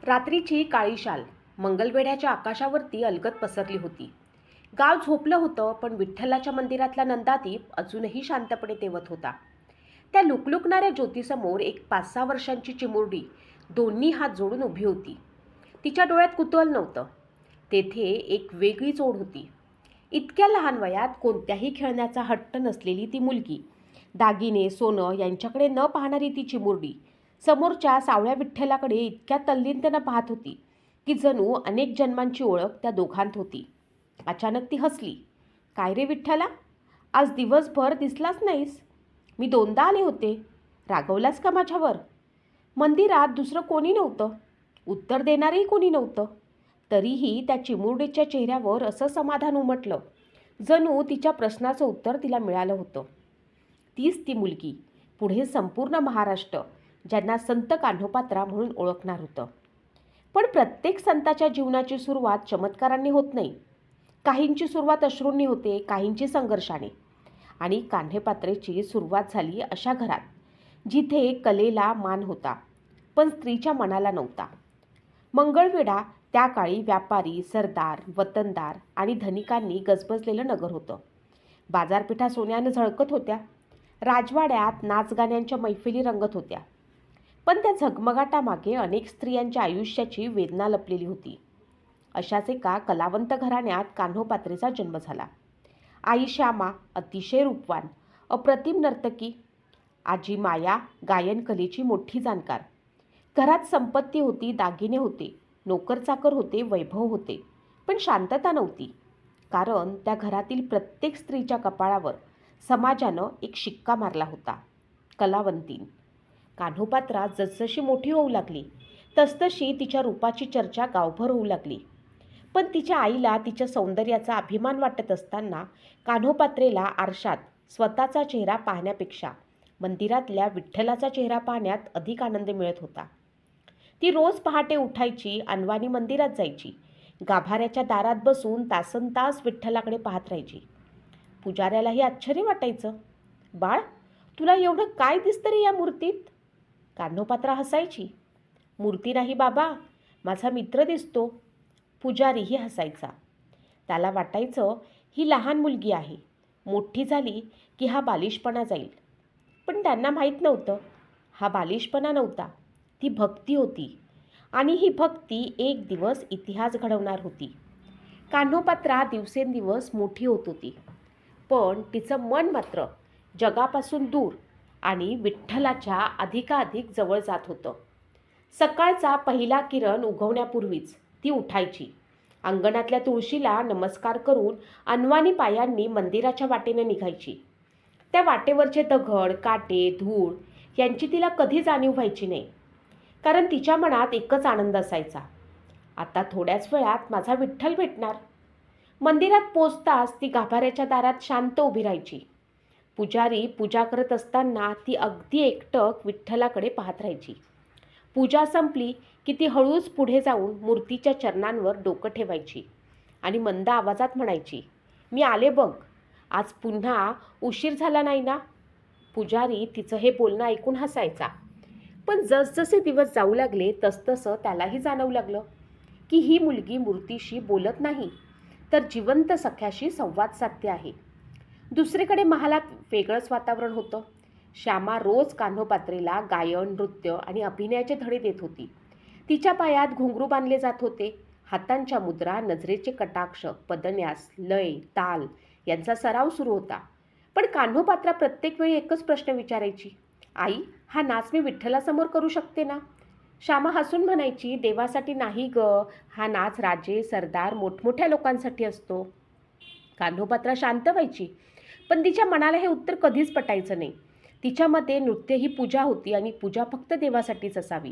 रात्रीची काळी शाल मंगलवेढ्याच्या आकाशावरती अलगद पसरली होती. गाव झोपलं होतं, पण विठ्ठलाच्या मंदिरातला नंदादीप अजूनही शांतपणे तेवत होता. त्या लुकलुकणाऱ्या ज्योतीसमोर एक 5-6 वर्षांची चिमुरडी दोन्ही हात जोडून उभी होती. तिच्या डोळ्यात कुतूहल नव्हतं. तेथे एक वेगळीच ओढ होती. इतक्या लहान वयात कोणत्याही खेळण्याचा हट्ट नसलेली ती मुलगी, दागिने सोनं यांच्याकडे न पाहणारी ती चिमुरडी समोरच्या सावळ्या विठ्ठलाकडे इतक्या तल्लीनतेनं पाहत होती की जणू अनेक जन्मांची ओळख त्या दोघांत होती. अचानक ती हसली. "काय रे विठ्ठला, आज दिवसभर दिसलाच नाहीस. मी 2दा आले होते. रागवलास का माझ्यावर?" मंदिरात दुसरं कोणी नव्हतं, उत्तर देणारही कोणी नव्हतं. तरीही त्या चिमुरडीच्या चेहऱ्यावर असं समाधान उमटलं, जणू तिच्या प्रश्नाचं उत्तर तिला मिळालं होतं. तीच ती मुलगी पुढे संपूर्ण महाराष्ट्र ज्यांना संत कान्होपात्रा म्हणून ओळखणार होतं. पण प्रत्येक संताच्या जीवनाची सुरुवात चमत्कारांनी होत नाही. काहींची सुरुवात अश्रूंनी होते, काहींची संघर्षाने. आणि कान्हेपात्रेची सुरुवात झाली अशा घरात जिथे कलेला मान होता, पण स्त्रीच्या मनाला नव्हता. मंगळवेढा त्या काळी व्यापारी, सरदार, वतनदार आणि धनिकांनी गजबजलेलं नगर होतं. बाजारपेठा सोन्यानं झळकत होत्या. राजवाड्यात नाचगाण्यांच्या मैफिली रंगत होत्या. पण त्या झगमगाटामागे अनेक स्त्रियांच्या आयुष्याची वेदना लपलेली होती. अशाच एका कलावंत घराण्यात कान्होपात्रेचा जन्म झाला. आई श्यामा अतिशय रूपवान, अप्रतिम नर्तकी. आजी माया गायनकलेची मोठी जाणकार. घरात संपत्ती होती, दागिने होते, नोकरचाकर होते, वैभव होते, पण शांतता नव्हती. कारण त्या घरातील प्रत्येक स्त्रीच्या कपाळावर समाजानं एक शिक्का मारला होता, कलावंतीन. कान्होपात्रा जसजशी मोठी होऊ लागली तसतशी तिच्या रूपाची चर्चा गावभर होऊ लागली. पण तिच्या आईला तिच्या सौंदर्याचा अभिमान वाटत असताना कान्होपात्रेला आरशात स्वतःचा चेहरा पाहण्यापेक्षा मंदिरातल्या विठ्ठलाचा चेहरा पाहण्यात अधिक आनंद मिळत होता. ती रोज पहाटे उठायची, अनवाणी मंदिरात जायची, गाभाऱ्याच्या दारात बसून तासनतास विठ्ठलाकडे पाहत राहायची. पुजाऱ्यालाही आश्चर्य वाटायचं. "बाळ, तुला एवढं काय दिसतं रे या मूर्तीत?" कान्होपात्रा हसायची. "मूर्ती नाही बाबा, माझा मित्र दिसतो." पुजारीही हसायचा. त्याला वाटायचं ही लहान मुलगी आहे, मोठी झाली की हा बालिशपणा जाईल. पण त्यांना माहीत नव्हतं, हा बालिशपणा नव्हता, ती भक्ती होती. आणि ही भक्ती एक दिवस इतिहास घडवणार होती. कान्होपात्रा दिवसेंदिवस मोठी होत होती, पण तिचं मन मात्र जगापासून दूर आणि विठ्ठलाच्या अधिकाधिक जवळ जात होतं. सकाळचा पहिला किरण उगवण्यापूर्वीच ती उठायची. अंगणातल्या तुळशीला नमस्कार करून अनवाणी पायांनी मंदिराच्या वाटेनं निघायची. त्या वाटेवरचे दगड, काटे, धूळ यांची तिला कधी जाणीव व्हायची नाही. कारण तिच्या मनात एकच आनंद असायचा, आता थोड्याच वेळात माझा विठ्ठल भेटणार. मंदिरात पोचताच ती गाभाऱ्याच्या दारात शांत उभी राहायची. पुजारी पूजा करत असताना ती अगदी एकटक विठ्ठलाकडे पाहत राहायची. पूजा संपली की ती हळूच पुढे जाऊन मूर्तीच्या चरणांवर डोकं ठेवायची आणि मंद आवाजात म्हणायची, "मी आले बघ, आज पुन्हा उशीर झाला नाही ना?" पुजारी तिचं हे बोलणं ऐकून हसायचा. पण जसजसे दिवस जाऊ लागले तसतसं त्यालाही जाणवू लागलं की ही मुलगी मूर्तीशी बोलत नाही, तर जिवंत सख्याशी संवाद साधते आहे. दुसरीकडे महालात वेगळंच वातावरण होतं. श्यामा रोज कान्होपात्रेला गायन, नृत्य आणि अभिनयाचे धडे देत होती. तिच्या पायात घुंगरू बांधले जात होते. हातांच्या मुद्रा, नजरेचे कटाक्ष, पदन्यास, लय, ताल यांचा सराव सुरू होता. पण कान्होपात्रा प्रत्येक वेळी एकच प्रश्न विचारायची, "आई, हा नाच मी विठ्ठलासमोर करू शकते ना?" श्यामा हसून म्हणायची, "देवासाठी नाही ग, हा नाच राजे, सरदार, मोठमोठ्या लोकांसाठी असतो." कान्होपात्रा शांत व्हायची, पण तिच्या मनाला हे उत्तर कधीच पटायचं नाही. तिच्या मते नृत्य ही पूजा होती आणि पूजा फक्त देवासाठीच असावी.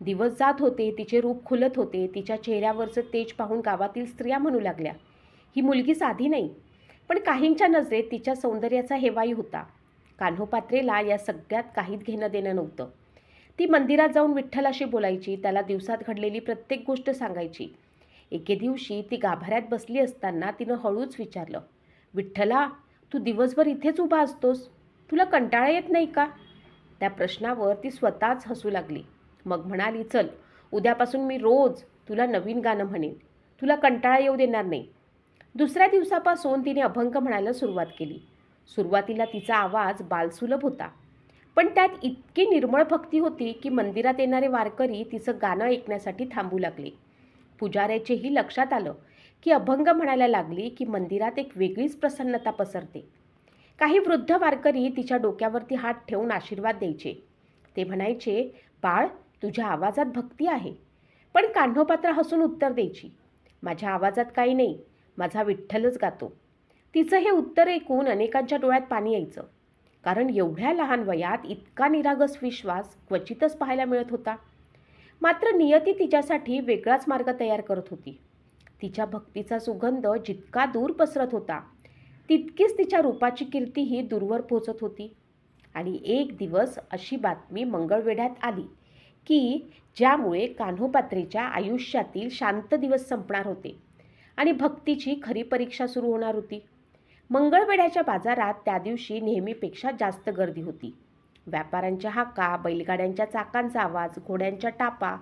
दिवस जात होते, तिचे रूप खुलत होते. तिच्या चेहऱ्यावरचं तेज पाहून गावातील स्त्रिया म्हणू लागल्या, ही मुलगी साधी नाही. पण काहींच्या नजरेत तिच्या सौंदर्याचा हेवाही होता. कान्होपात्रेला या सगळ्यात काहीच घेणं देणं नव्हतं. ती मंदिरात जाऊन विठ्ठलाशी बोलायची, त्याला दिवसात घडलेली प्रत्येक गोष्ट सांगायची. एके दिवशी ती गाभाऱ्यात बसली असताना तिनं हळूच विचारलं, "विठ्ठला, तू दिवसभर इथेच उभा असतोस, तुला कंटाळा येत नाही का?" त्या प्रश्नावर ती स्वतःच हसू लागली. मग म्हणाली, "चल, उद्यापासून मी रोज तुला नवीन गाणं म्हणेन. तुला कंटाळा येऊ देणार नाही. दुसऱ्या दिवसापासून तिने अभंग म्हणायला सुरुवात केली. सुरुवातीला तिचा आवाज बालसुलभ होता, पण त्यात इतकी निर्मळ भक्ती होती की मंदिरात येणारे वारकरी तिचं गाणं ऐकण्यासाठी थांबू लागले. पुजाऱ्याचेही लक्षात आलं की अभंग म्हणायला लागली की मंदिरात एक वेगळीच प्रसन्नता पसरते. काही वृद्ध वारकरी तिच्या डोक्यावरती हात ठेवून आशीर्वाद द्यायचे. ते म्हणायचे, बाळ, तुझ्या आवाजात भक्ती आहे. पण कान्होपात्रा हसून उत्तर द्यायची, माझ्या आवाजात काही नाही, माझा विठ्ठलच गातो. तिचं हे उत्तर ऐकून अनेकांच्या डोळ्यात पाणी यायचं, कारण एवढ्या लहान वयात इतका निरागस विश्वास क्वचितच पाहायला मिळत होता. मात्र नियती तिच्यासाठी वेगळाच मार्ग तयार करत होती. तिच्या भक्तीचा सुगंध जितका दूर पसरत होता, तितकीच तिच्या रूपाची कीर्तीही दूरवर पोचत होती. आणि एक दिवस अशी बातमी मंगळवेढ्यात आली की ज्यामुळे कान्होपात्रेच्या आयुष्यातील शांत दिवस संपणार होते आणि भक्तीची खरी परीक्षा सुरू होणार होती. मंगळवेढ्याच्या बाजारात त्या दिवशी नेहमीपेक्षा जास्त गर्दी होती. व्यापाऱ्यांच्या हाका, बैलगाड्यांच्या चाकांचा आवाज, घोड्यांच्या टापा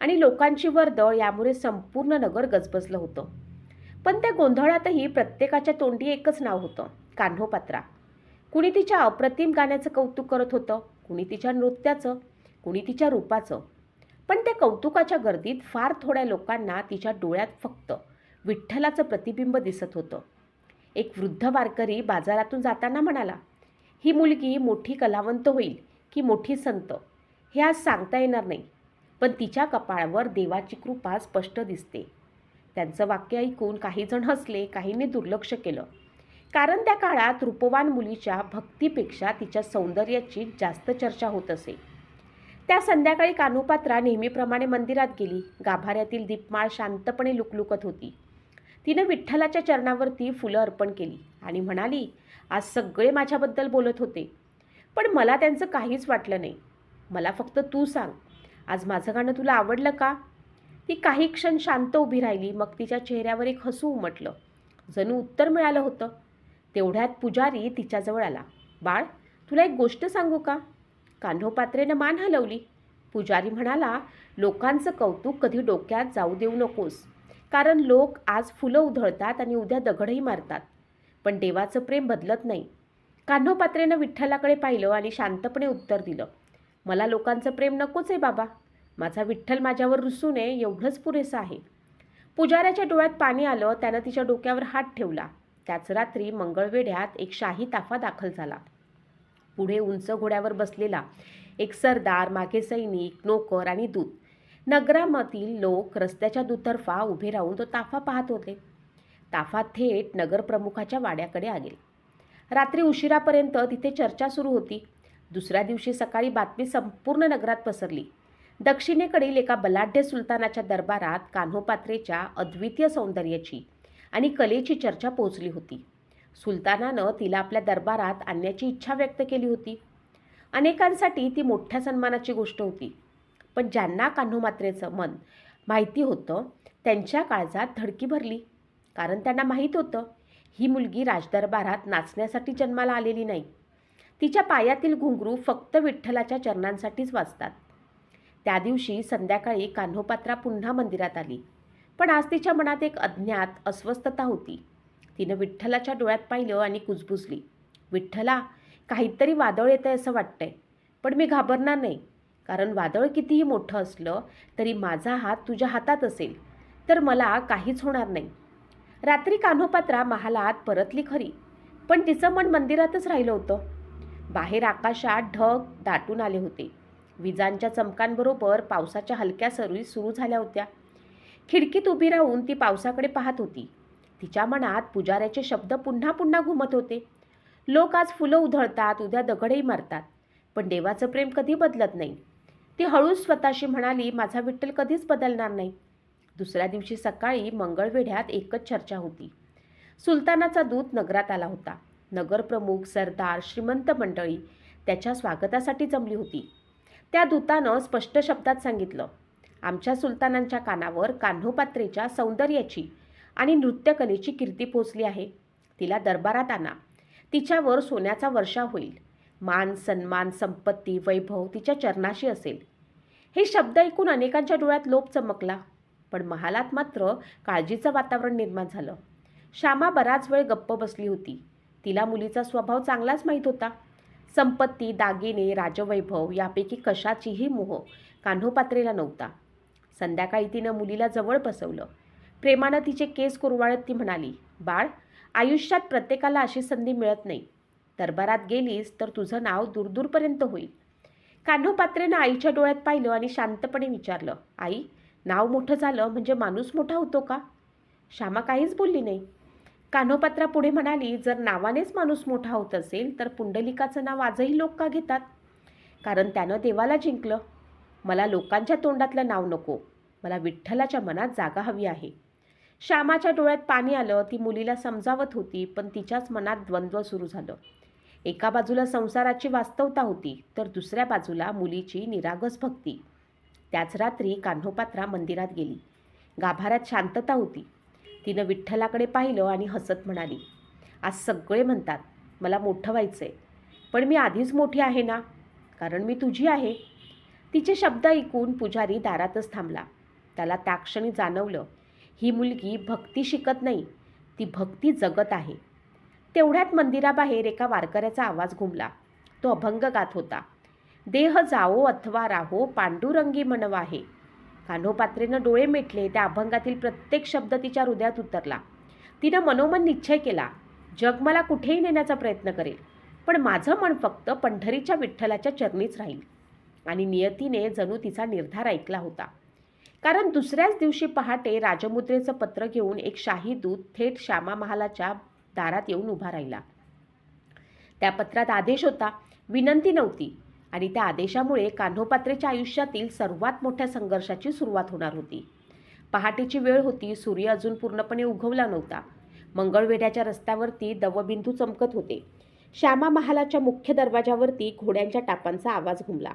आणि लोकांची वर्दळ यामुळे संपूर्ण नगर गजबजलं होतं. पण त्या गोंधळातही प्रत्येकाच्या तोंडी एकच नाव होतं, कान्होपात्रा. कुणी तिच्या अप्रतिम गाण्याचं कौतुक करत होतं, कुणी तिच्या नृत्याचं, कुणी तिच्या रूपाचं. पण त्या कौतुकाच्या गर्दीत फार थोड्या लोकांना तिच्या डोळ्यात फक्त विठ्ठलाचं प्रतिबिंब दिसत होतं. एक वृद्ध वारकरी बाजारातून जाताना म्हणाला, ही मुलगी मोठी कलावंत होईल की मोठी संत हे आज सांगता येणार नाही, पण तिच्या कपाळावर देवाची कृपा स्पष्ट दिसते. त्यांचं वाक्य ऐकून काही जण हसले, काहींनी दुर्लक्ष केलं, कारण त्या काळात रूपवान मुलीच्या भक्तीपेक्षा तिच्या सौंदर्याची जास्त चर्चा होत असे. त्या संध्याकाळी कान्होपात्रा नेहमीप्रमाणे मंदिरात गेली. गाभाऱ्यातील दीपमाळ शांतपणे लुकलुकत होती. तिनं विठ्ठलाच्या चरणावरती फुलं अर्पण केली आणि म्हणाली, आज सगळे माझ्याबद्दल बोलत होते, पण मला त्यांचं काहीच वाटलं नाही. मला फक्त तू सांग, आज माझं गाणं तुला आवडलं का? ती काही क्षण शांत उभी राहिली. मग तिच्या चेहऱ्यावर एक हसू उमटलं, जणू उत्तर मिळालं होतं. तेवढ्यात पुजारी तिच्याजवळ आला. बाळ, तुला एक गोष्ट सांगू का? कान्होपात्रेनं मान हलवली. पुजारी म्हणाला, लोकांचं कौतुक कधी डोक्यात जाऊ देऊ नकोस, कारण लोक आज फुलं उधळतात आणि उद्या दगडही मारतात, पण देवाचं प्रेम बदलत नाही. कान्होपात्रेनं विठ्ठलाकडे पाहिलं आणि शांतपणे उत्तर दिलं, मला लोकांचं प्रेम नकोच आहे बाबा, माझा विठ्ठल माझ्यावर रुसू नये एवढंच पुरेसं आहे. पुजाऱ्याच्या डोळ्यात पाणी आलं. त्यानं तिच्या डोक्यावर हात ठेवला. त्याच रात्री मंगळवेढ्यात एक शाही ताफा दाखल झाला. पुढे उंच घोड्यावर बसलेला एक सरदार, मागे सैनिक, नोकर आणि दूत. नगरामधील लोक रस्त्याच्या दुतर्फा उभे राहून तो ताफा पाहत होते. ताफा थेट नगरप्रमुखाच्या वाड्याकडे आले. रात्री उशिरापर्यंत तिथे चर्चा सुरू होती. दुसऱ्या दिवशी सकाळी बातमी संपूर्ण नगरात पसरली. दक्षिणेकडील एका बलाढ्य सुलतानाच्या दरबारात कान्होपात्रेच्या अद्वितीय सौंदर्याची आणि कलेची चर्चा पोहोचली होती. सुलतानानं तिला आपल्या दरबारात आणण्याची इच्छा व्यक्त केली होती. अनेकांसाठी ती मोठ्या सन्मानाची गोष्ट होती, पण ज्यांना कान्होपात्रेचं मन माहिती होतं त्यांच्या काळजात धडकी भरली, कारण त्यांना माहीत होतं ही मुलगी राजदरबारात नाचण्यासाठी जन्माला आलेली नाही. तिच्या पायातील घुंगरू फक्त विठ्ठलाच्या चरणांसाठीच वाजतात. त्या दिवशी संध्याकाळी कान्होपात्रा पुन्हा मंदिरात आली, पण आज तिच्या मनात एक अज्ञात अस्वस्थता होती. तिनं विठ्ठलाच्या डोळ्यात पाहिलं आणि कुजबुजली, विठ्ठला, काहीतरी वादळ येतंय असं वाटतंय, पण मी घाबरणार नाही, कारण वादळ कितीही मोठं असलं तरी माझा हात तुझ्या हातात असेल तर मला काहीच होणार नाही. रात्री कान्होपात्रा महालात परतली खरी, पण तिचं मन मंदिरातच राहिलं होतं. बाहेर आकाशात ढग दाटून आले होते. विजांच्या चमकांबरोबर पावसाच्या हलक्या सरी सुरू झाल्या होत्या. खिडकीत उभी राहून ती पावसाकडे पाहत होती. तिच्या मनात पुजाऱ्याचे शब्द पुन्हा पुन्हा घुमत होते. लोक आज फुलं उधळतात, उद्या दगडही मारतात, पण देवाचं प्रेम कधी बदलत नाही. ती हळूच स्वतःशी म्हणाली, माझा विठ्ठल कधीच बदलणार नाही. दुसऱ्या दिवशी सकाळी मंगळवेढ्यात एकच चर्चा होती. सुलतानाचा दूत नगरात आला होता. नगरप्रमुख, सरदार, श्रीमंत मंडळी त्याच्या स्वागतासाठी जमली होती. त्या दूतानं स्पष्ट शब्दात सांगितलं, आमच्या सुलतानांच्या कानावर कान्होपात्रेच्या सौंदर्याची आणि नृत्यकलेची कीर्ती पोचली आहे. तिला दरबारात आणा. तिच्यावर सोन्याचा वर्षाव होईल. मान, सन्मान, संपत्ती, वैभव तिच्या चरणाशी असेल. हे शब्द ऐकून अनेकांच्या डोळ्यात लोभ चमकला, पण महालात मात्र काळजीचं वातावरण निर्माण झालं. श्यामा बराच वेळ गप्प बसली होती. तिला मुलीचा स्वभाव चांगलाच माहीत होता. संपत्ती, दागिने, राजवैभव यापैकी कशाचीही मोह कान्होपात्रेला नव्हता. संध्याकाळी तिनं मुलीला जवळ बसवलं. प्रेमानं तिचे केस कुरवाळत ती म्हणाली, बाळ, आयुष्यात प्रत्येकाला अशी संधी मिळत नाही. दरबारात गेलीस तर तुझं नाव दूरदूरपर्यंत होईल. कान्होपात्रेनं आईच्या डोळ्यात पाहिलं आणि शांतपणे विचारलं, आई, नाव मोठं झालं म्हणजे माणूस मोठा होतो का? श्यामा काहीच बोलली नाही. कान्होपात्रा पुढे म्हणाली, जर नावानेच माणूस मोठा होत असेल तर पुंडलिकाचं नाव आजही लोक का घेतात? कारण त्यानं देवाला जिंकलं. मला लोकांच्या तोंडातलं नाव नको. मला विठ्ठलाच्या मनात जागा हवी आहे. श्यामाच्या डोळ्यात पाणी आलं. ती मुलीला समजावत होती, पण तिच्याच मनात द्वंद्व सुरू झालं. एका बाजूला संसाराची वास्तवता होती, तर दुसऱ्या बाजूला मुलीची निरागस भक्ती. त्याच रात्री कान्होपात्रा मंदिरात गेली. गाभाऱ्यात शांतता होती. तिनं विठ्ठलाकडे पाहिलं आणि हसत म्हणाली, आज सगळे म्हणतात मला मोठं व्हायचं आहे, पण मी आधीच मोठी आहे ना, कारण मी तुझी आहे. तिचे शब्द ऐकून पुजारी दारातच थांबला. त्याला त्या क्षणी जाणवलं, ही मुलगी भक्ती शिकत नाही, ती भक्ती जगत आहे. तेवढ्यात मंदिराबाहेर एका वारकऱ्याचा आवाज घुमला. तो अभंग गात होता, देह जाओ अथवा राहो पांडुरंगी मनवा आहे. कान्होपात्रेनं डोळे मिटले. त्या अभंगातील प्रत्येक शब्द तिच्या हृदयात उतरला. तिनं मनोमन निश्चय केला, जग मला कुठेही नेण्याचा प्रयत्न करेल, पण माझं मन फक्त पंढरीच्या विठ्ठलाच्या चरणीच राहील. आणि नियतीने जणू तिचा निर्धार ऐकला होता. कारण दुसऱ्याच दिवशी पहाटे राजमुद्रेचं पत्र घेऊन एक शाही दूत थेट श्यामा महालाच्या दारात येऊन उभा राहिला. त्या पत्रात आदेश होता, विनंती नव्हती. आणि त्या आदेशामुळे कान्होपात्रेच्या आयुष्यातील सर्वात मोठ्या संघर्षाची सुरुवात होणार होती. पहाटेची वेळ होती. सूर्य अजून पूर्णपणे उगवला नव्हता. मंगळवेढ्याच्या रस्त्यावरती दवबिंदू चमकत होते. श्यामा महालाच्या मुख्य दरवाजावरती घोड्यांच्या टापांचा आवाज घुमला.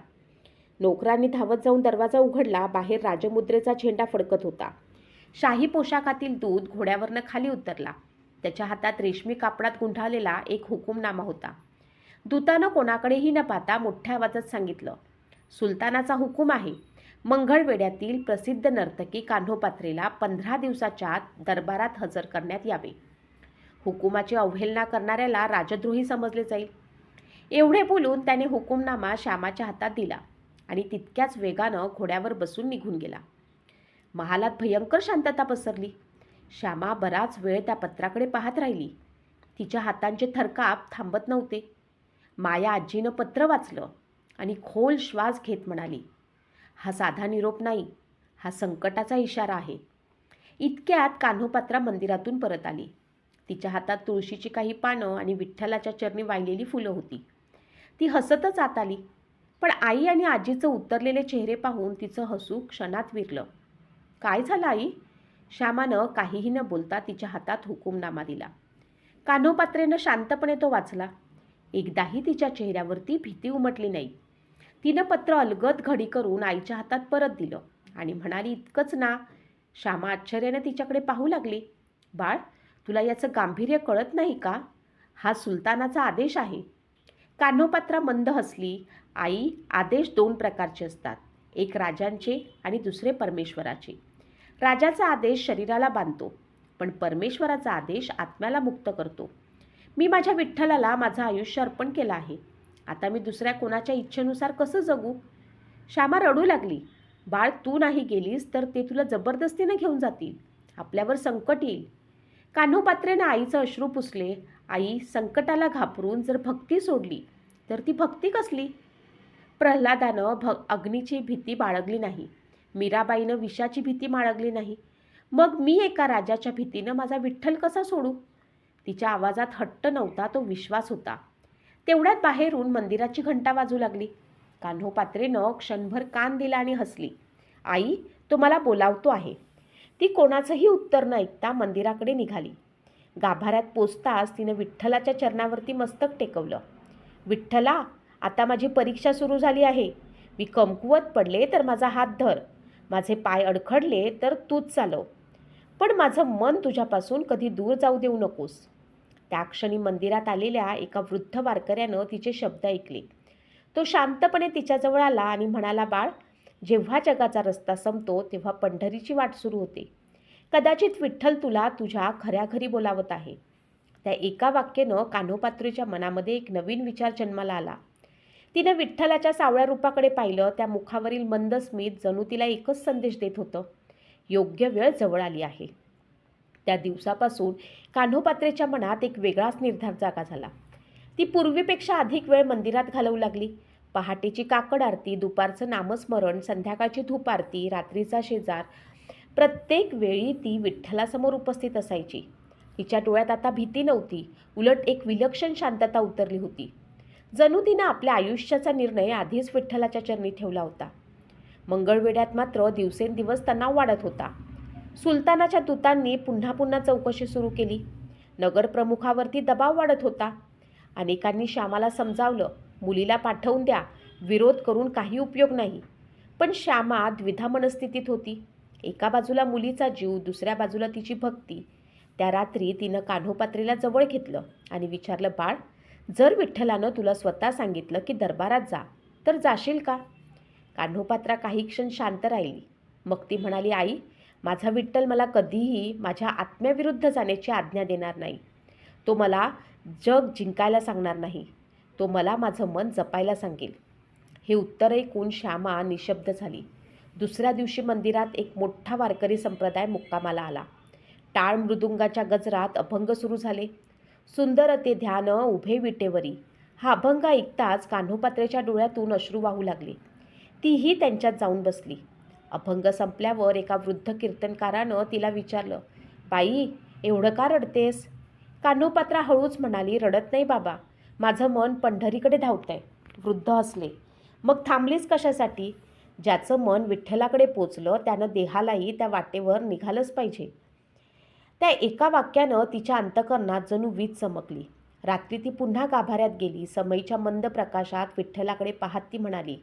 नोकरांनी धावत जाऊन दरवाजा उघडला. बाहेर राजमुद्रेचा झेंडा फडकत होता. शाही पोशाखातील दूत घोड्यावरनं खाली उतरला. त्याच्या हातात रेशमी कापडात गुंढाळलेला एक हुकूमनामा होता. दूतानं कोणाकडेही न पाहता मोठ्या आवाजात सांगितलं, सुलतानाचा हुकूम आहे. मंगळवेढ्यातील प्रसिद्ध नर्तकी कान्होपात्रेला 15 दिवसाच्या आत दरबारात हजर करण्यात यावे. हुकुमाची अवहेलना करणाऱ्याला राजद्रोही समजले जाईल. एवढे बोलून त्याने हुकूमनामा श्यामाच्या हातात दिला आणि तितक्याच वेगानं घोड्यावर बसून निघून गेला. महालात भयंकर शांतता पसरली. श्यामा बराच वेळ त्या पत्राकडे पाहत राहिली. तिच्या हातांचे थरकाप थांबत नव्हते. माया आजीनं पत्र वाचलं आणि खोल श्वास घेत म्हणाली, हा साधा निरोप नाही, हा संकटाचा इशारा आहे. इतक्यात कान्होपात्रा मंदिरातून परत आली. तिच्या हातात तुळशीची काही पानं आणि विठ्ठलाच्या चरणी वाहिलेली फुलं होती. ती हसतच आत आली, पण आई आणि आजीचं उतरलेले चेहरे पाहून तिचं हसू क्षणात विरलं. काय झालं आई? श्यामानं काहीही न बोलता तिच्या हातात हुकूमनामा दिला. कान्होपात्रेनं शांतपणे तो वाचला. एकदाही तिच्या चेहऱ्यावरती भीती उमटली नाही. तिनं पत्र अलगद घडी करून आईच्या हातात परत दिलं आणि म्हणाली, इतकंच ना? श्यामा आश्चर्याने तिच्याकडे पाहू लागली. बाळ, तुला याचं गांभीर्य कळत नाही का? हा सुलतानाचा आदेश आहे. कान्होपात्रा मंद हसली. आई, आदेश 2 प्रकारचे असतात, एक राजांचे आणि दुसरे परमेश्वराचे. राजाचा आदेश शरीराला बांधतो, पण परमेश्वराचा आदेश आत्म्याला मुक्त करतो. मी माझ्या विठ्ठलाला माझं आयुष्य अर्पण केलं आहे. आता मी दुसऱ्या कोणाच्या इच्छेनुसार कसं जगू? श्यामा रडू लागली. बाळ, तू नाही गेलीस तर ते तुला जबरदस्तीनं घेऊन जातील. आपल्यावर संकट येईल. कान्होपात्रेनं आईचं अश्रू पुसले. आई, संकटाला घाबरून जर भक्ती सोडली तर ती भक्ती कसली? प्रल्हादानं अग्नीची भीती बाळगली नाही. मीराबाईनं विषाची भीती बाळगली नाही. मग मी एका राजाच्या भीतीनं माझा विठ्ठल कसा सोडू? तिच्या आवाजात हट्ट नव्हता, तो विश्वास होता. तेवढ्यात बाहेरून मंदिराची घंटा वाजू लागली. कान्होपात्रेनं क्षणभर कान दिला आणि हसली. आई, तो मला बोलावतो आहे. ती कोणाचंही उत्तर न ऐकता मंदिराकडे निघाली. गाभाऱ्यात पोचताच तिनं विठ्ठलाच्या चरणावरती मस्तक टेकवलं. विठ्ठला, आता माझी परीक्षा सुरू झाली आहे. मी कमकुवत पडले तर माझा हात धर, माझे पाय अडखडले तर तूच चालव, पण माझं मन तुझ्यापासून कधी दूर जाऊ देऊ नकोस. त्या क्षणी मंदिरात आलेल्या एका वृद्ध वारकऱ्यानं तिचे शब्द ऐकले. तो शांतपणे तिच्याजवळ आला आणि म्हणाला, बाळ, जेव्हा जगाचा रस्ता संपतो तेव्हा पंढरीची वाट सुरू होते. कदाचित विठ्ठल तुला तुझ्या खऱ्या घरी बोलावत आहे. त्या एका वाक्यानं कान्होपात्रीच्या मनामध्ये एक नवीन विचार जन्माला आला. तिनं विठ्ठलाच्या सावळ्या रूपाकडे पाहिलं. त्या मुखावरील मंद स्मित जणू तिला एकच संदेश देत होतं, योग्य वेळ जवळ आली आहे. त्या दिवसापासून कान्होपात्रेच्या मनात एक वेगळाच निर्धार जागा झाला. ती पूर्वीपेक्षा अधिक वेळ मंदिरात घालवू लागली. पहाटेची काकड आरती, दुपारचं नामस्मरण, संध्याकाळची धूप आरती, रात्रीचा शेजार, प्रत्येक वेळी ती विठ्ठलासमोर उपस्थित असायची. तिच्या डोळ्यात आता भीती नव्हती, उलट एक विलक्षण शांतता उतरली होती. जणू तिनं आपल्या आयुष्याचा निर्णय आधीच विठ्ठलाच्या चरणी ठेवला होता. मंगळवेढ्यात मात्र दिवसेंदिवस तणाव वाढत होता. सुलतानाच्या दूतांनी पुन्हा पुन्हा चौकशी सुरू केली. नगरप्रमुखावरती दबाव वाढत होता. अनेकांनी श्यामाला समजावलं, मुलीला पाठवून द्या, विरोध करून काही उपयोग नाही. पण श्यामा द्विधा मनस्थितीत होती. एका बाजूला मुलीचा जीव, दुसऱ्या बाजूला तिची भक्ती. त्या रात्री तिनं कान्होपात्रीला जवळ घेतलं आणि विचारलं, बाळ, जर विठ्ठलानं तुला स्वतः सांगितलं की दरबारात जा, तर जाशील का? कान्होपात्रा काही क्षण शांत राहिली. मग ती म्हणाली, आई, माझा विठ्ठल मला कधीही माझ्या आत्म्याविरुद्ध जाण्याची आज्ञा देणार नाही. तो मला जग जिंकायला सांगणार नाही. तो मला माझं मन जपायला सांगेल. हे उत्तर ऐकून श्यामा निशब्द झाली. दुसऱ्या दिवशी मंदिरात एक मोठा वारकरी संप्रदाय मुक्कामाला आला. टाळ मृदुंगाच्या गजरात अभंग सुरू झाले. सुंदर ते ध्यान उभे विटेवरी, हा अभंग ऐकताच कान्होपात्रेच्या डोळ्यातून अश्रू वाहू लागले. तीही त्यांच्यात जाऊन बसली. अभंग संपल्यावर एका वृद्ध कीर्तनकारानं तिला विचारलं, बाई, एवढं का रडतेस? कान्होपात्रा हळूच म्हणाली, रडत नाही बाबा, माझं मन पंढरीकडे धावतंय. वृद्ध हसले. मग थांबलीस कशासाठी? ज्याचं मन विठ्ठलाकडे पोचलं त्यानं देहालाही त्या वाटेवर निघालंच पाहिजे. त्या एका वाक्यानं तिच्या अंतःकरणात जणू वीज चमकली. रात्री ती पुन्हा गाभाऱ्यात गेली. समईच्या मंद प्रकाशात विठ्ठलाकडे पाहत ती म्हणाली,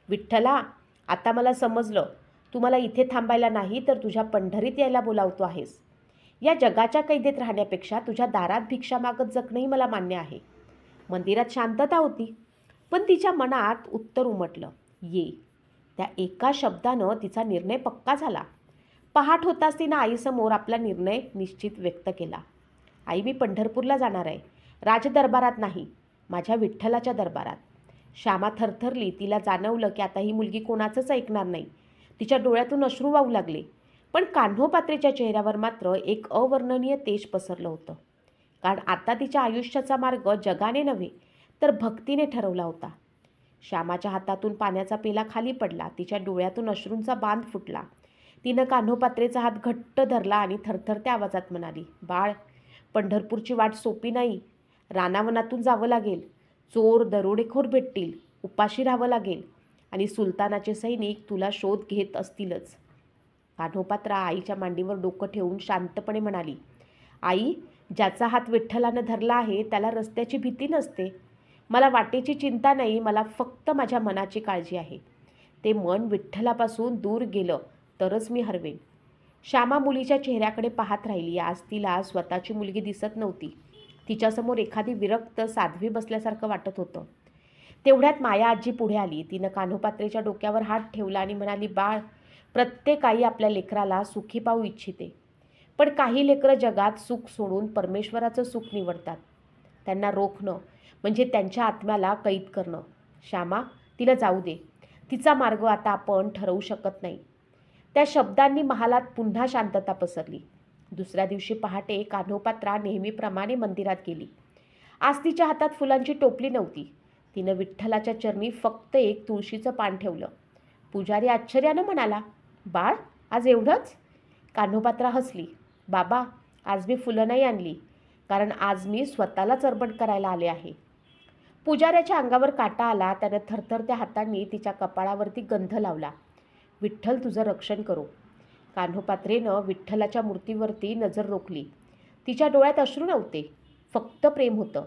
विठ्ठला, आता मला समजलं, तू मला इथे थांबायला नाही तर तुझ्या पंढरीत यायला बोलावतो आहेस. या जगाच्या कैदेत राहण्यापेक्षा तुझ्या दारात भिक्षा मागत जगणंही मला मान्य आहे. मंदिरात शांतता होती, पण तिच्या मनात उत्तर उमटलं, ये. त्या एका शब्दानं तिचा निर्णय पक्का झाला. पहाट होताच तिनं आईसमोर आपला निर्णय निश्चित व्यक्त केला. आई, मी पंढरपूरला जाणार आहे. राजदरबारात नाही, माझ्या विठ्ठलाच्या दरबारात. श्यामा थरथरली. तिला जाणवलं की आता ही मुलगी कोणाचंच ऐकणार नाही. तिच्या डोळ्यातून अश्रू वाहू लागले. पण कान्होपात्रेच्या चेहऱ्यावर मात्र एक अवर्णनीय तेज पसरलं होतं. कारण आता तिच्या आयुष्याचा मार्ग जगाने नव्हे तर भक्तीने ठरवला होता. श्यामाच्या हातातून पाण्याचा पेला खाली पडला. तिच्या डोळ्यातून अश्रूंचा बांध फुटला. तिनं कान्होपात्रेचा हात घट्ट धरला आणि थरथरत्या आवाजात म्हणाली, बाळ, पंढरपूरची वाट सोपी नाही. रानावनातून जावं लागेल. चोर दरोडेखोर भेटतील. उपाशी राहावं लागेल. आणि सुलतानाचे सैनिक तुला शोध घेत असतीलच. कान्होपात्रा आईच्या मांडीवर डोकं ठेवून शांतपणे म्हणाली, आई, ज्याचा हात विठ्ठलानं धरला आहे त्याला रस्त्याची भीती नसते. मला वाटेची चिंता नाही, मला फक्त माझ्या मनाची काळजी आहे. ते मन विठ्ठलापासून दूर गेलं तरच मी हरवेन. श्यामा मुलीच्या चेहऱ्याकडे पाहत राहिली. आज तिला स्वतःची मुलगी दिसत नव्हती. तिच्यासमोर एखादी विरक्त साध्वी बसल्यासारखं वाटत होतं. तेवढ्यात माया आजी पुढे आली. तिनं कान्होपात्रेच्या डोक्यावर हात ठेवला आणि म्हणाली, बाळ, प्रत्येक आई आपल्या लेकराला सुखी पाहू इच्छिते. पण काही लेकरं जगात सुख सोडून परमेश्वराचं सुख निवडतात. त्यांना रोखणं म्हणजे त्यांच्या आत्म्याला कैद करणं. श्यामा, तिला जाऊ दे. तिचा मार्ग आता आपण ठरवू शकत नाही. त्या शब्दांनी महालात पुन्हा शांतता पसरली. दुसऱ्या दिवशी पहाटे कान्होपात्रा नेहमीप्रमाणे मंदिरात गेली. आज तिच्या हातात फुलांची टोपली नव्हती. तिनं विठ्ठलाच्या चरणी फक्त एक तुळशीचं पान ठेवलं. पुजारी आश्चर्यानं म्हणाला, बाळ, आज एवढंच? कान्होपात्रा हसली. बाबा, आज मी फुलं नाही आणली, कारण आज मी स्वतःलाच अर्पण करायला आले आहे. पुजाऱ्याच्या अंगावर काटा आला. त्यानं थरथरत्या हातांनी तिच्या कपाळावरती गंध लावला. विठ्ठल तुझं रक्षण करो. कान्होपात्रेनं विठ्ठलाच्या मूर्तीवरती नजर रोखली. तिच्या डोळ्यात अश्रू नव्हते, फक्त प्रेम होतं.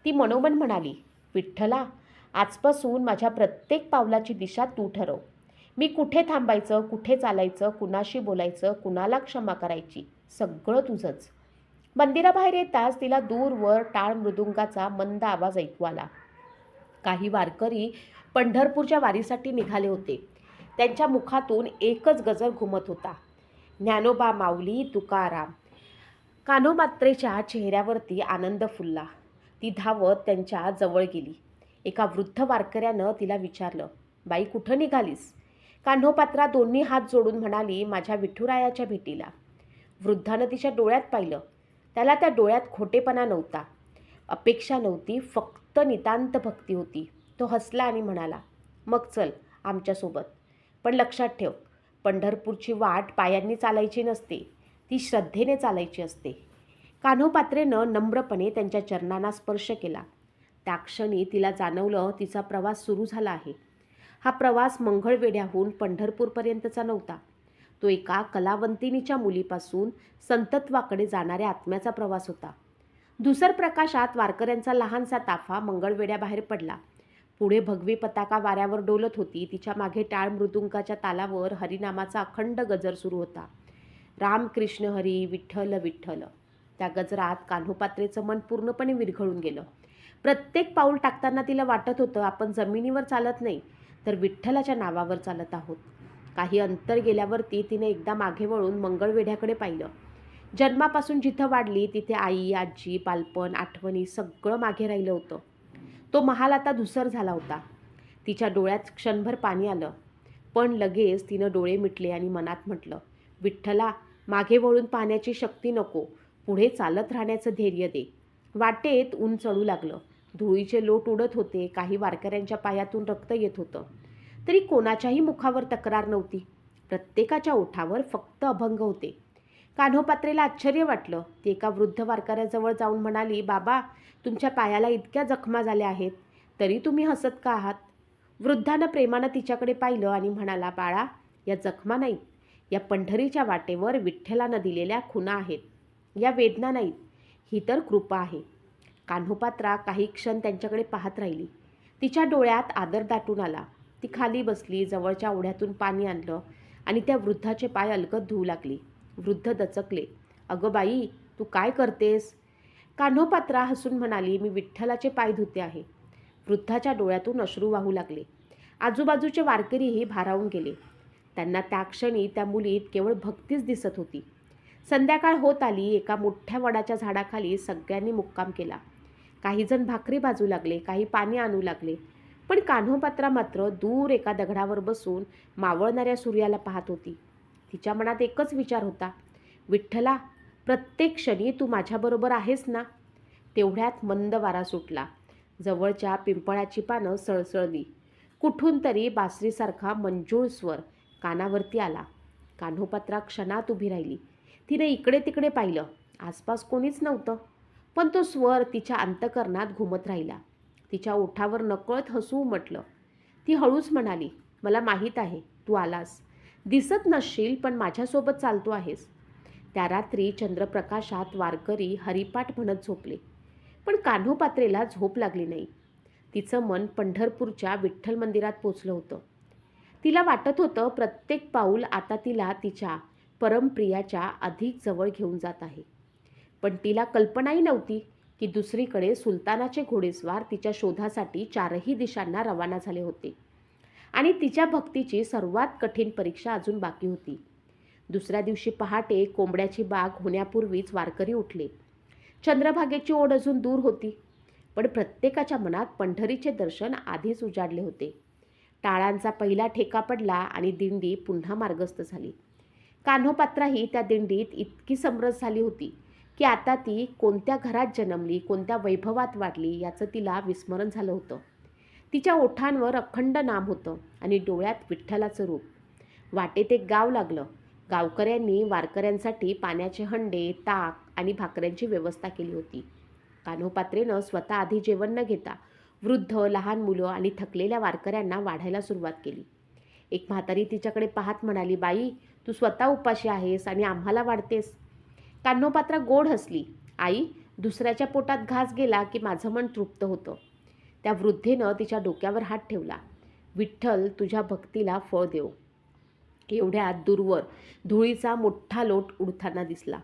ती मनोमन म्हणाली, विठ्ठला, आजपासून माझ्या प्रत्येक पावलाची दिशा तू ठरव. मी कुठे थांबायचं, कुठे चालायचं, कुणाशी बोलायचं, कुणाला क्षमा करायची, सगळं तुझंच. मंदिराबाहेर येताच तिला दूरवर टाळ मृदुंगाचा मंद आवाज ऐकू आला. काही वारकरी पंढरपूरच्या वारीसाठी निघाले होते. त्यांच्या मुखातून एकच गजर घुमत होता, ज्ञानोबा माऊली तुकाराम. कान्होपात्रेच्या चेहऱ्यावरती आनंद फुलला. ती धावत त्यांच्या जवळ गेली. एका वृद्ध वारकऱ्यानं तिला विचारलं, बाई कुठं निघालीस? कान्होपात्रा दोन्ही हात जोडून म्हणाली, माझ्या विठुरायाच्या भेटीला. वृद्धानं तिच्या डोळ्यात पाहिलं. त्याला त्या डोळ्यात खोटेपणा नव्हता, अपेक्षा नव्हती, फक्त नितांत भक्ती होती. तो हसला आणि म्हणाला, मग चल आमच्यासोबत. पण लक्षात ठेव, पंढरपूरची वाट पायांनी चालायची नसते, ती श्रद्धेने चालायची असते. कान्होपात्रेनं नम्रपणे त्यांच्या चरणांना स्पर्श केला. त्या क्षणी तिला जाणवलं तिचा प्रवास सुरू झाला आहे. हा प्रवास मंगळवेढ्याहून पंढरपूरपर्यंतचा नव्हता. तो एका कलावंतिनीच्या मुलीपासून संतत्वाकडे जाणाऱ्या आत्म्याचा प्रवास होता. धुसर प्रकाशात वारकऱ्यांचा लहानसा ताफा मंगळवेढ्याबाहेर पडला. पुढे भगवी पताका वाऱ्यावर डोलत होती. तिच्या मागे टाळ मृदुंगाच्या तालावर हरिनामाचा अखंड गजर सुरू होता. राम कृष्ण हरी विठ्ठल विठ्ठल. त्या गजरात कान्होपात्रेचं मन पूर्णपणे विरघळून गेलं. प्रत्येक पाऊल टाकताना तिला वाटत होतं, आपण जमिनीवर चालत नाही, तर विठ्ठलाच्या नावावर चालत आहोत. काही अंतर गेल्यावरती तिने एकदा मागे वळून मंगळवेढ्याकडे पाहिलं. जन्मापासून जिथं वाढली तिथे आई, आजी, बालपण, आठवणी सगळं मागे राहिलं होतं. तो महाल आता धुसर झाला होता. तिच्या डोळ्यात क्षणभर पाणी आलं, पण लगेच तिनं डोळे मिटले आणि मनात म्हटलं, विठ्ठला, मागे वळून पाहण्याची शक्ती नको, पुढे चालत राहण्याचं धैर्य दे. वाटेत ऊन चढू लागलं. धुळीचे लोट उडत होते. काही वारकऱ्यांच्या पायातून रक्त येत होतं. तरी कोणाच्याही मुखावर तक्रार नव्हती. प्रत्येकाच्या ओठावर फक्त अभंग होते. कान्होपात्रेला आश्चर्य वाटलं. ती एका वृद्ध वारकऱ्याजवळ जाऊन म्हणाली, बाबा, तुमच्या पायाला इतक्या जखमा झाल्या आहेत, तरी तुम्ही हसत का आहात? वृद्धानं प्रेमानं तिच्याकडे पाहिलं आणि म्हणाला, बाळा, या जखमा नाहीत, या पंढरीच्या वाटेवर विठ्ठलानं दिलेल्या खुणा आहेत. या वेदना नाहीत, ही तर कृपा आहे. कान्होपात्रा काही क्षण त्यांच्याकडे पाहत राहिली. तिच्या डोळ्यात आदर दाटून आला. ती खाली बसली, जवळच्या ओढ्यातून पाणी आणलं आणि त्या वृद्धाचे पाय अलगद धुवू लागली. वृद्ध दचकले. अगं बाई, तू काय करतेस? कान्होपात्रा हसून म्हणाली, मी विठ्ठलाचे पाय धुते आहे. वृद्धाच्या डोळ्यातून अश्रू वाहू लागले. आजूबाजूचे वारकरीही भारावून गेले. त्यांना त्या क्षणी त्या मुलीत केवळ भक्तीच दिसत होती. संध्याकाळ होत आली. एका मोठ्या वडाच्या झाडाखाली सगळ्यांनी मुक्काम केला. काही जण भाकरी भाजू लागले, काही पाणी आणू लागले. पण कान्होपात्रा मात्र दूर एका दगडावर बसून मावळणाऱ्या सूर्याला पाहत होती. तिच्या मनात एकच विचार होता, विठ्ठला, प्रत्येक क्षणी तू माझ्याबरोबर आहेस ना? तेवढ्यात मंद वारा सुटला. जवळच्या पिंपळाची पानं सळसळली. कुठून तरी बासरीसारखा मंजूळ स्वर कानावरती आला. कान्होपात्रा क्षणात उभी राहिली. तिने इकडे तिकडे पाहिलं. आसपास कोणीच नव्हतं. पण तो स्वर तिच्या अंतःकरणात घुमत राहिला. तिच्या ओठावर नकळत हसू उमटलं. ती हळूच म्हणाली, मला माहीत आहे तू आलास. दिसत नसशील, पण माझ्यासोबत चालतो आहेस. त्या रात्री चंद्रप्रकाशात वारकरी हरिपाठ म्हणत झोपले. पण कान्होपात्रेला झोप लागली नाही. तिचं मन पंढरपूरच्या विठ्ठल मंदिरात पोचलं होतं. तिला वाटत होतं, प्रत्येक पाऊल आता तिला तिच्या परमप्रियाच्या अधिक जवळ घेऊन जात आहे. पण तिला कल्पनाही नव्हती की दुसरीकडे सुलतानाचे घोडेस्वार तिच्या शोधासाठी चारही दिशांना रवाना झाले होते आणि तिच्या भक्तीची सर्वात कठीण परीक्षा अजून बाकी होती. दुसऱ्या दिवशी पहाटे कोंबड्याची बाग होण्यापूर्वीच वारकरी उठले. चंद्रभागेची ओढ अजून दूर होती, पण प्रत्येकाच्या मनात पंढरीचे दर्शन आधीच उजाडले होते. टाळांचा पहिला ठेका पडला आणि दिंडी पुन्हा मार्गस्थ झाली. कान्होपात्राही त्या दिंडीत इतकी समरस झाली होती की आता ती कोणत्या घरात जन्मली, कोणत्या वैभवात वाढली याचं तिला विस्मरण झालं होतं. तिच्या ओठांवर अखंड नाम होतं आणि डोळ्यात विठ्ठलाचं रूप. वाटेत एक गाव लागलं. गावकऱ्यांनी वारकऱ्यांसाठी पाण्याचे हंडे, ताक आणि भाकऱ्यांची व्यवस्था केली होती. कान्होपात्रेनं स्वतः आधी जेवण न घेता वृद्ध, लहान मुलं आणि थकलेल्या वारकऱ्यांना वाढायला सुरुवात केली. एक म्हातारी तिच्याकडे पाहत म्हणाली, बाई, तू स्वतः उपाशी आहेस आणि आम्हाला वाढतेस. कान्होपात्रा गोड हसली. आई, दुसऱ्याच्या पोटात घास गेला की माझं मन तृप्त होतं. त्या वृद्धेनं तिच्या डोक्यावर हात ठेवला. विठ्ठल तुझ्या भक्तीला फळ देव. एवढ्यात दूरवर धुळीचा मोठा लोट उडताना दिसला.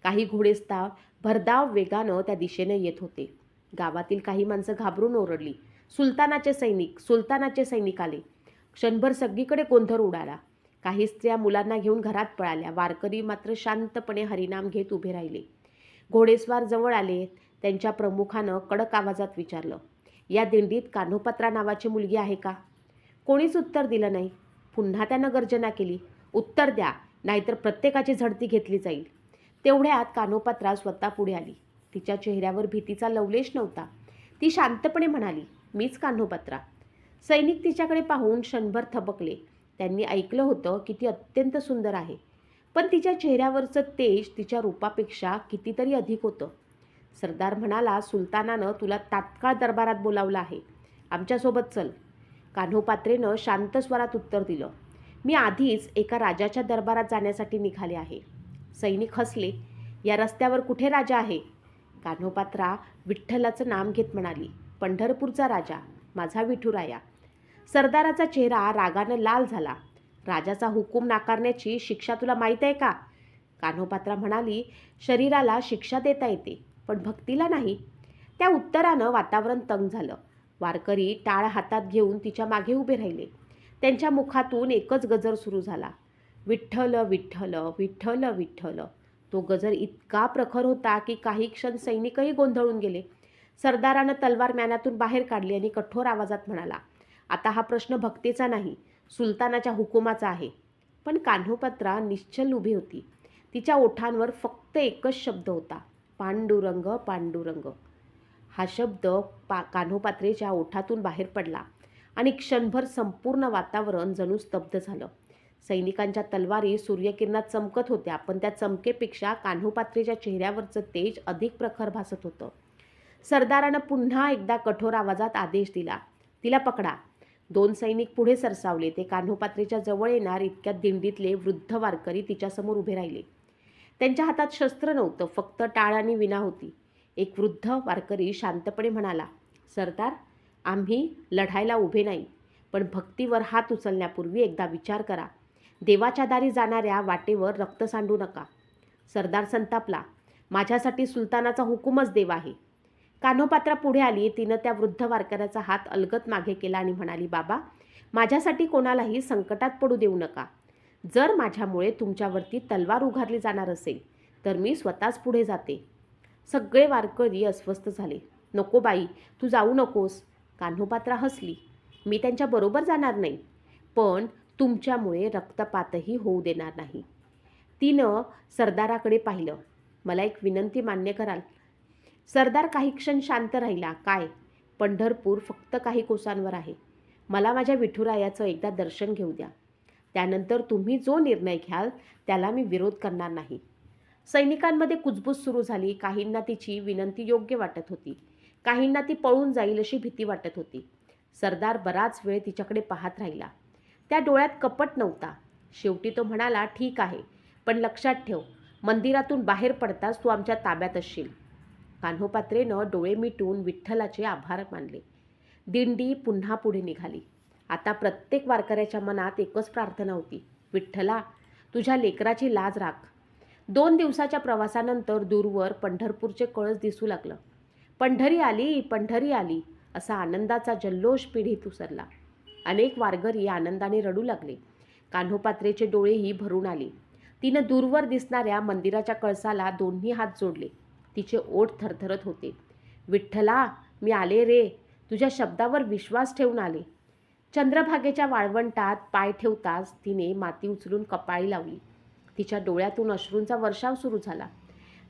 काही घोडेस्ताव भरधाव वेगानं त्या दिशेने येत होते. गावातील काही माणसं घाबरून ओरडली, सुलतानाचे सैनिक, सुलतानाचे सैनिक आले. क्षणभर सगळीकडे गोंधळ उडाला. काही स्त्रिया मुलांना घेऊन घरात पळाल्या. वारकरी मात्र शांतपणे हरिनाम घेत उभे राहिले. घोडेस्वार जवळ आले. त्यांच्या प्रमुखानं कडक आवाजात विचारलं, या दिंडीत कान्होपत्रा नावाची मुलगी आहे का? कोणीच उत्तर दिलं नाही. पुन्हा त्यानं गर्जना केली, उत्तर द्या, नाहीतर प्रत्येकाची झडती घेतली जाईल. तेवढ्यात कान्होपत्रा स्वतः पुढे आली. तिच्या चेहऱ्यावर भीतीचा लवलेश नव्हता. ती शांतपणे म्हणाली, मीच कान्होपत्रा. सैनिक तिच्याकडे पाहून क्षणभर थबकले. त्यांनी ऐकलं होतं की ती अत्यंत सुंदर आहे, पण तिच्या चेहऱ्यावरचं तेज तिच्या रूपापेक्षा कितीतरी अधिक होतं. सरदार म्हणाला, सुलतानानं तुला तात्काळ दरबारात बोलावलं आहे. आमच्यासोबत चल. कान्होपात्रेनं शांत स्वरात उत्तर दिलं, मी आधीच एका राजाच्या दरबारात जाण्यासाठी निघाले आहे. सैनिक हसले. या रस्त्यावर कुठे राजा आहे? कान्होपात्रा विठ्ठलाचं नाम घेत म्हणाली, पंढरपूरचा राजा, माझा विठुराया. सरदाराचा चेहरा रागानं लाल झाला. राजाचा हुकूम नाकारण्याची शिक्षा तुला माहीत आहे का? कान्होपात्रा म्हणाली, शरीराला शिक्षा देता येते, पण भक्तीला नाही. त्या उत्तरानं वातावरण तंग झालं. वारकरी टाळ हातात घेऊन तिच्या मागे उभे राहिले. त्यांच्या मुखातून एकच गजर सुरू झाला, विठ्ठल विठ्ठल विठ्ठल विठ्ठल. तो गजर इतका प्रखर होता की काही क्षण सैनिकही गोंधळून गेले. सरदारानं तलवार म्यानातून बाहेर काढली आणि कठोर आवाजात म्हणाला, आता हा प्रश्न भक्तीचा नाही, सुलतानाच्या हुकुमाचा आहे. पण कान्होपत्रा निश्चल उभी होती. तिच्या ओठांवर फक्त एकच शब्द होता, पांडुरंग पांडुरंग. हा शब्द कान्होपात्रेच्या ओठातून बाहेर पडला आणि क्षणभर संपूर्ण वातावरण जणू स्तब्ध झालं. सैनिकांच्या तलवारी सूर्यकिरणात चमकत होत्या, पण त्या चमकेपेक्षा कान्होपात्रेच्या चेहऱ्यावरचं तेज अधिक प्रखर भासत होतं. सरदारानं पुन्हा एकदा कठोर आवाजात आदेश दिला, तिला पकडा. 2 सैनिक पुढे सरसावले. ते कान्होपात्रेच्या जवळ येणार इतक्यात दिंडीतले वृद्ध वारकरी तिच्यासमोर उभे राहिले. त्यांच्या हातात शस्त्र नव्हतं, फक्त टाळ आणि विणा होती. एक वृद्ध वारकरी शांतपणे म्हणाला, सरदार, आम्ही लढायला उभे नाही, पण भक्तीवर हात उचलण्यापूर्वी एकदा विचार करा. देवाच्या दारी जाणाऱ्या वाटेवर रक्त सांडू नका. सरदार संतापला, माझ्यासाठी सुलतानाचा हुकूमच देव आहे. कान्होपात्रा पुढे आली. तिनं त्या वृद्ध वारकऱ्याचा हात अलगद मागे केला आणि म्हणाली, बाबा, माझ्यासाठी कोणालाही संकटात पडू देऊ नका. जर माझ्यामुळे तुमच्यावरती तलवार उगारली जाणार असेल तर मी स्वतःच पुढे जाते. सगळे वारकरी अस्वस्थ झाले. नको बाई, तू जाऊ नकोस. कान्होपात्रा हसली, मी त्यांच्याबरोबर जाणार नाही, पण तुमच्यामुळे रक्तपातही होऊ देणार नाही. तिनं सरदाराकडे पाहिलं, मला एक विनंती मान्य कराल? सरदार काही क्षण शांत राहिला. काय? पंढरपूर फक्त काही कोसांवर आहे. मला माझ्या विठुरायाचं एकदा दर्शन घेऊ द्या. त्यानंतर तुम्ही जो निर्णय घ्याल त्याला मी विरोध करणार नाही. सैनिकांमध्ये कुजबूज सुरू झाली. काहींना तिची विनंती योग्य वाटत होती, काहींना ती पळून जाईल अशी भीती वाटत होती. सरदार बराच वेळ तिच्याकडे पाहत राहिला. त्या डोळ्यात कपट नव्हता. शेवटी तो म्हणाला, ठीक आहे, पण लक्षात ठेव, मंदिरातून बाहेर पडताच तू आमच्या ताब्यात असशील. कान्होपात्रेनं डोळे मिटून विठ्ठलाचे आभार मानले. दिंडी पुन्हा पुढे निघाली. आता प्रत्येक वारकऱ्याच्या मनात एकच प्रार्थना होती, विठ्ठला, तुझ्या लेकराची लाज राख. 2 दिवसाच्या प्रवासानंतर दूरवर पंढरपूरचे कळस दिसू लागलं. पंढरी आली, पंढरी आली असा आनंदाचा जल्लोष पिढीत उसरला. अनेक वारकरी आनंदाने रडू लागले. कान्होपात्रेचे डोळेही भरून आले. तिनं दूरवर दिसणाऱ्या मंदिराच्या कळसाला दोन्ही हात जोडले. तिचे ओठ थरथरत होते. विठ्ठला, मी आले रे, तुझ्या शब्दावर विश्वास ठेवून आले. चंद्रभागेच्या वाळवंटात पाय ठेवताच तिने माती उचलून कपाळी लावली. तिच्या डोळ्यातून अश्रूंचा वर्षाव सुरू झाला.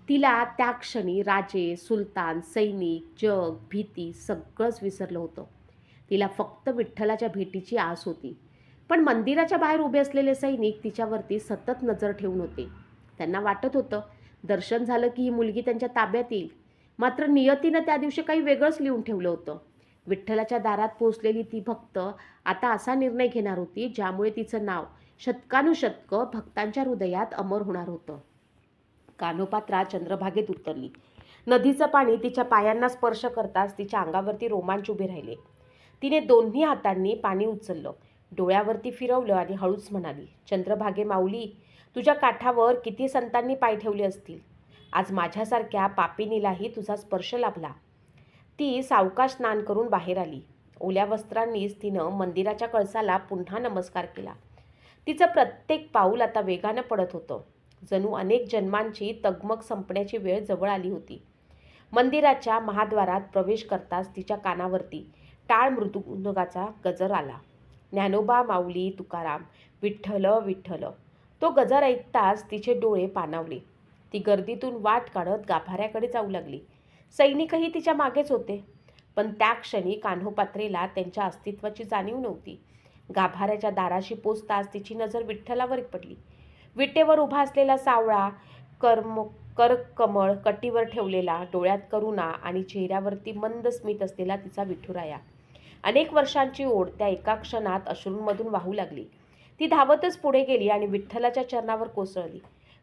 तिला त्या क्षणी राजे, सुलतान, सैनिक, जग, भीती सगळंच विसरलं होतं. तिला फक्त विठ्ठलाच्या भेटीची आस होती. पण मंदिराच्या बाहेर उभे असलेले सैनिक तिच्यावरती सतत नजर ठेवून होते. त्यांना वाटत होतं, दर्शन झालं की ही मुलगी त्यांच्या ताब्यात येईल. मात्र नियतीनं त्या दिवशी काही वेगळंच लिहून ठेवलं होतं. विठ्ठलाच्या दारात पोचलेली ती भक्त आता असा निर्णय घेणार होती ज्यामुळे तिचं नाव शतकानुशतकं भक्तांच्या हृदयात अमर होणार होतं. कान्होपात्रा चंद्रभागेत उतरली. नदीचं पाणी तिच्या पायांना स्पर्श करताच तिच्या अंगावरती रोमांच उभे राहिले. तिने दोन्ही हातांनी पाणी उचललं, डोळ्यावरती फिरवलं आणि हळूच म्हणाली, चंद्रभागे माऊली, तुझ्या काठावर किती संतांनी पाय ठेवले असतील. आज माझ्यासारख्या पापिनीलाही तुझा स्पर्श लाभला. ती सावकाश स्नान करून बाहेर आली. ओल्या वस्त्रांनीच तिनं मंदिराच्या कळसाला पुन्हा नमस्कार केला. तिचं प्रत्येक पाऊल आता वेगानं पडत होतं. जणू अनेक जन्मांची तगमग संपण्याची वेळ जवळ आली होती. मंदिराच्या महाद्वारात प्रवेश करताच तिच्या कानावरती टाळ मृदुंगाचा गजर आला. ज्ञानोबा, माऊली, तुकाराम, विठ्ठल विठ्ठल. तो गजर ऐकताच तिचे डोळे पाणावले. ती गर्दीतून वाट काढत गाभाऱ्याकडे जाऊ लागली. सैनिकही तिच्या मागेच होते. पण त्या क्षणी कान्होपात्रेला त्यांच्या अस्तित्वाची जाणीव नव्हती. गाभाऱ्याच्या दाराशी पोचताच तिची नजर विठ्ठलावर पडली. विटेवर उभा असलेला सावळा करकमळ कटीवर ठेवलेला, डोळ्यात करुणा आणि चेहऱ्यावरती मंद स्मित असलेला तिचा विठुराया. अनेक वर्षांची ओढ त्या एका क्षणात अश्रूंमधून वाहू लागली. ती धावतच पुढे गेली आणि विठ्ठलाच्या चरणावर कोसळली.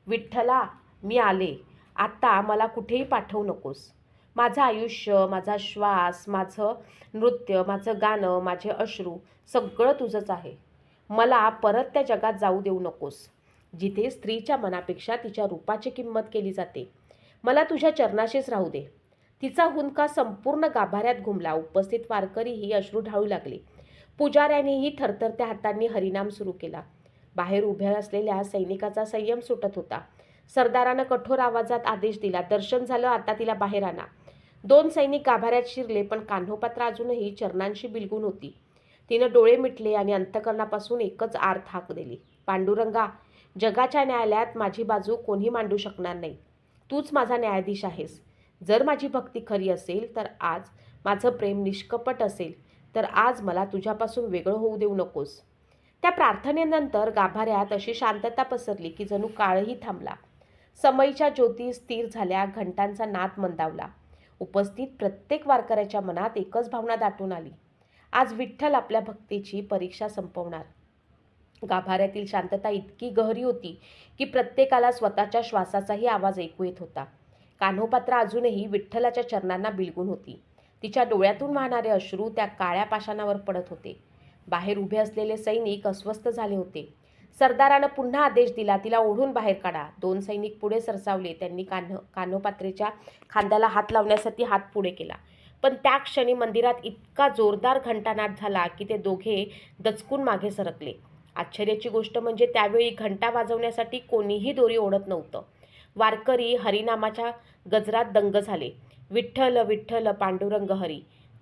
विठ्ठला, मी आले. आता मला कुठेही पाठवू नकोस. माझं आयुष्य, माझा श्वास, माझं नृत्य, माझं गाणं, माझे अश्रू सगळं तुझंच आहे. मला परत त्या जगात जाऊ देऊ नकोस, जिथे स्त्रीच्या मनापेक्षा तिच्या रूपाची किंमत केली जाते. मला तुझ्या चरणाशीच राहू दे. तिचा हुंदका संपूर्ण गाभाऱ्यात घुमला. उपस्थित वारकरीही अश्रू ढाळू लागले. पुजाऱ्यानेही थरथरत्या हातांनी हरिनाम सुरू केला. बाहेर उभ्या असलेल्या सैनिकाचा संयम सुटत होता. सरदारानं कठोर आवाजात आदेश दिला, दर्शन झालं, आता तिला बाहेर आणा. 2 सैनिक गाभाऱ्यात शिरले, पण कान्होपात्रा अजूनही चरणांशी बिलगून होती. तिनं डोळे मिटले आणि अंतःकरणापासून एकच आर्त हाक दिली, पांडुरंगा, जगाच्या न्यायालयात माझी बाजू कोणी मांडू शकणार नाही. तूच माझा न्यायाधीश आहेस. जर माझी भक्ती खरी असेल तर आज, माझं प्रेम निष्कपट असेल तर आज मला तुझ्यापासून वेगळं होऊ देऊ नकोस. त्या प्रार्थनेनंतर गाभाऱ्यात अशी शांतता पसरली की जणू काळही थांबला. समईच्या ज्योती स्थिर झाल्या, घंटांचा नाद मंदावला. उपस्थित प्रत्येक वारकऱ्याच्या मनात एकच भावना दाटून आली, आज विठ्ठल आपल्या भक्तीची परीक्षा संपवणार. गाभाऱ्यातील शांतता इतकी गहरी होती की प्रत्येकाला स्वतःच्या श्वासाचाही आवाज ऐकू येत होता. कान्होपात्रा अजूनही विठ्ठलाच्या चरणांना बिलगून होती. तिच्या डोळ्यातून वाहणारे अश्रू त्या काळ्या पाषाणावर पडत होते. बाहेर उभे असलेले सैनिक अस्वस्थ झाले होते. सरदारानं पुन्हा आदेश दिला, तिला ओढून बाहेर काढा. 2 सैनिक पुढे सरसावले. त्यांनी कान्होपात्रेच्या खांद्याला हात लावण्यासाठी हात पुढे केला. पण त्या क्षणी मंदिरात इतका जोरदार घंटानाद झाला की ते दोघे दचकून मागे सरकले. आश्चर्याची गोष्ट म्हणजे त्यावेळी घंटा वाजवण्यासाठी कोणीही दोरी ओढत नव्हतं. वारकरी हरिनामाच्या गजरात दंग झाले. विठ्ठल विठ्ठल पांडुरंग हरी.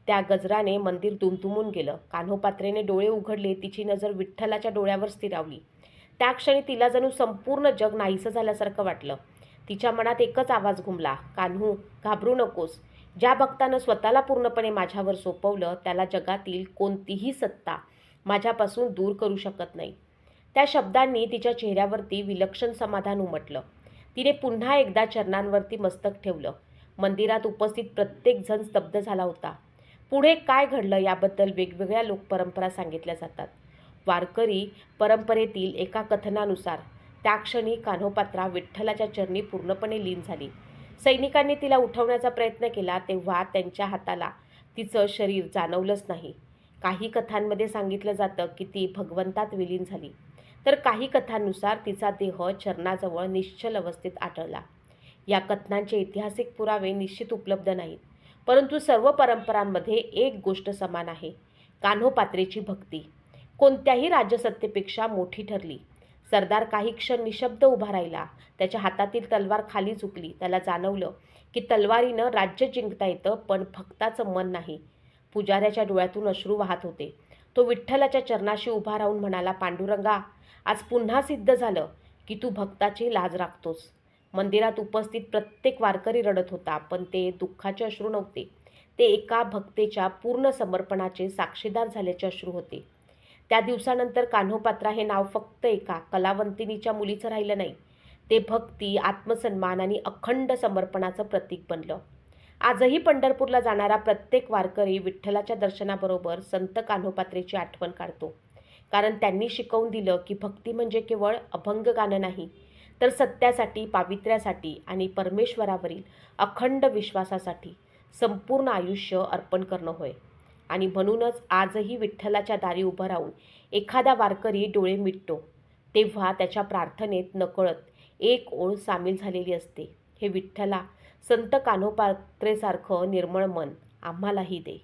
त्या गजराने मंदिर दुमदुमून गेलं. कान्होपात्रेने डोळे उघडले. तिची नजर विठ्ठलाच्या डोळ्यावर स्थिरावली. त्या क्षणी तिला जणू संपूर्ण जग नाहीसं झाल्यासारखं वाटलं. तिच्या मनात एकच आवाज घुमला, कान्हू, घाबरू नकोस. ज्या भक्तानं स्वतःला पूर्णपणे माझ्यावर सोपवलं त्याला जगातील कोणतीही सत्ता माझ्यापासून दूर करू शकत नाही. त्या शब्दांनी तिच्या चेहऱ्यावरती विलक्षण समाधान उमटलं. तिने पुन्हा एकदा चरणांवरती मस्तक ठेवलं. मंदिरात उपस्थित प्रत्येक जण स्तब्ध झाला होता. पुढे काय घडलं याबद्दल वेगवेगळ्या लोकपरंपरा सांगितल्या जातात. वारकरी परंपरेतील एका कथनानुसार त्या क्षणी कान्होपात्रा विठ्ठलाच्या चरणी पूर्णपणे लीन झाली. सैनिकांनी तिला उठवण्याचा प्रयत्न केला तेव्हा त्यांच्या हाताला तिचं शरीर जाणवलंच नाही. काही कथांमध्ये सांगितलं जातं की ती भगवंतात विलीन झाली, तर काही कथांनुसार तिचा देह चरणाजवळ निश्चल अवस्थेत आढळला. या कथनांचे ऐतिहासिक पुरावे निश्चित उपलब्ध नाहीत, परंतु सर्व परंपरांमध्ये एक गोष्ट समान आहे, कान्होपात्रेची भक्ती कोणत्याही राजसत्तेपेक्षा मोठी ठरली. सरदार काही क्षण निशब्द उभा राहिला. त्याच्या हातातील तलवार खाली झुकली. त्याला जाणवलं की तलवारीनं राज्य जिंकता येतं, पण भक्ताचं मन नाही. पुजाऱ्याच्या डोळ्यातून अश्रू वाहत होते. तो विठ्ठलाच्या चरणाशी उभा राहून म्हणाला, पांडुरंगा, आज पुन्हा सिद्ध झालं की तू भक्ताची लाज राखतोस. मंदिरात उपस्थित प्रत्येक वारकरी रडत होता, पण ते दुःखाचे अश्रू नव्हते. ते एका भक्तेच्या पूर्ण समर्पणाचे साक्षीदार झाल्याचे अश्रू होते. त्या दिवसानंतर कान्होपात्रा हे नाव फक्त एका कलावंतिनीच्या मुलीचं राहिलं नाही. ते भक्ती, आत्मसन्मान आणि अखंड समर्पणाचं प्रतीक बनलं. आजही पंढरपूरला जाणारा प्रत्येक वारकरी विठ्ठलाच्या दर्शनाबरोबर संत कान्होपात्रेची आठवण काढतो. कारण त्यांनी शिकवून दिलं की भक्ती म्हणजे केवळ अभंग गाणं नाही, तर सत्यासाठी, पावित्र्यासाठी आणि परमेश्वरावरील अखंड विश्वासासाठी संपूर्ण आयुष्य अर्पण करणं होय. आणि म्हणूनच आजही विठ्ठलाच्या दारी उभं राहून एखादा वारकरी डोळे मिटतो तेव्हा त्याच्या प्रार्थनेत नकळत एक ओळ सामील झालेली असते, हे विठ्ठला, संत कान्होपात्रेसारखं निर्मळ मन आम्हालाही दे.